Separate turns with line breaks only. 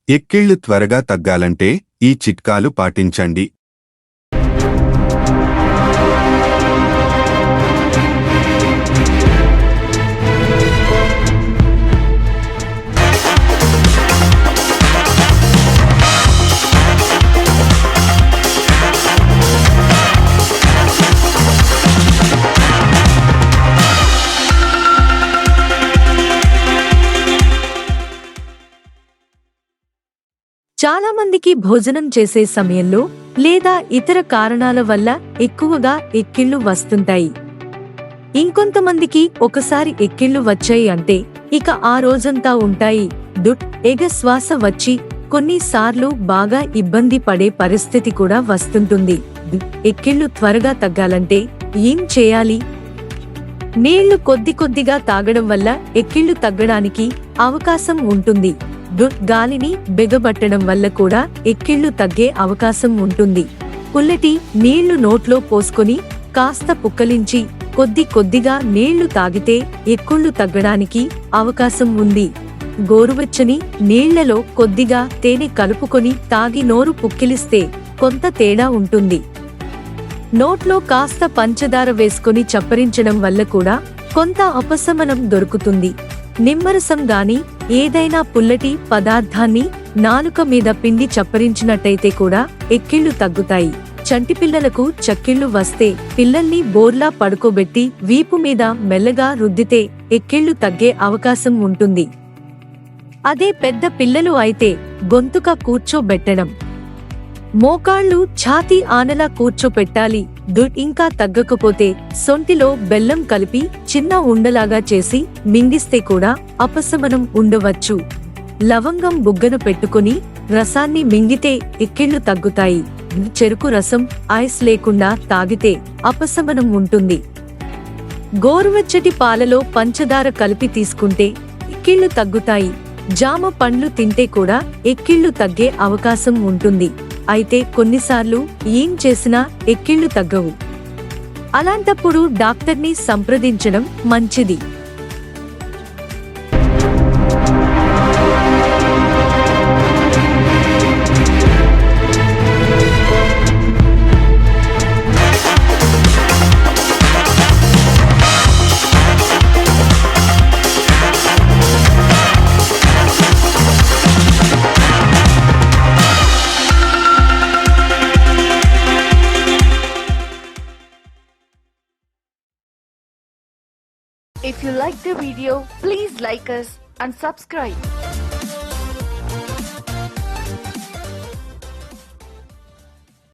ఎక్కిళ్లు త్వరగా తగ్గాలంటే ఈ చిట్కాలు పాటించండి.
చాలా మందికి భోజనం చేసే సమయంలో లేదా ఇతర కారణాల వల్ల ఎక్కువగా ఎక్కిళ్లు వస్తుంటాయి. ఇంకొంతమందికి ఒకసారి ఎక్కిళ్లు వచ్చాయి అంటే ఇక ఆ రోజంతా ఉంటాయి. ఎగశ్వాస వచ్చి కొన్నిసార్లు బాగా ఇబ్బంది పడే పరిస్థితి కూడా వస్తుంటుంది. ఎక్కిళ్లు త్వరగా తగ్గాలంటే ఏం చేయాలి? నీళ్లు కొద్దిగా తాగడం వల్ల ఎక్కిళ్లు తగ్గడానికి అవకాశం ఉంటుంది. గాలిని బిగబట్టడం వల్ల కూడా ఎక్కిళ్లు తగ్గే అవకాశం ఉంటుంది. పుల్లటి నీళ్లు నోట్లో పోసుకొని కాస్త పుక్కలించి కొద్దిగా నీళ్లు తాగితే ఎక్కిళ్లు తగ్గడానికి అవకాశం ఉంది. గోరువెచ్చని నీళ్లలో కొద్దిగా తేనె కలుపుకొని తాగి నోరు పుక్కిలిస్తే కొంత తేడా ఉంటుంది. నోట్లో కాస్త పంచదార వేసుకొని చప్పరించడం వల్ల కూడా కొంత ఉపశమనం దొరుకుతుంది. నిమ్మరసం గాని ఏదైనా పుల్లటి పదార్థాన్ని నాలుక మీద పిండి చప్పరించినట్టయితే కూడా ఎక్కిళ్లు తగ్గుతాయి. చంటిపిల్లలకు చక్కిళ్లు వస్తే పిల్లల్ని బోర్లా పడుకోబెట్టి వీపు మీద మెల్లగా రుద్దితే ఎక్కిళ్లు తగ్గే అవకాశం ఉంటుంది. అదే పెద్ద పిల్లలు అయితే గొంతుక కూర్చోబెట్టడం, మోకాళ్లు ఛాతీ ఆనలా కూర్చోపెట్టాలి. ఇంకా తగ్గకపోతే సొంటిలో బెల్లం కలిపి చిన్న ఉండలాగా చేసి మింగిస్తే కూడా ఉపశమనం ఉండవచ్చు. లవంగం బుగ్గను పెట్టుకుని రసాన్ని మింగితే ఎక్కిళ్లు తగ్గుతాయి. చెరుకు రసం ఐస్ లేకుండా తాగితే ఉపశమనం ఉంటుంది. గోరువెచ్చటి పాలలో పంచదార కలిపి తీసుకుంటే ఎక్కిళ్లు తగ్గుతాయి. జామ పండ్లు తింటే కూడా ఎక్కిళ్లు తగ్గే అవకాశం ఉంటుంది. అయితే కొన్నిసార్లు ఏం చేసినా ఎక్కిళ్లు తగ్గవు. అలాంటప్పుడు డాక్టర్ని సంప్రదించడం మంచిది.
If you like the video, please like us and subscribe.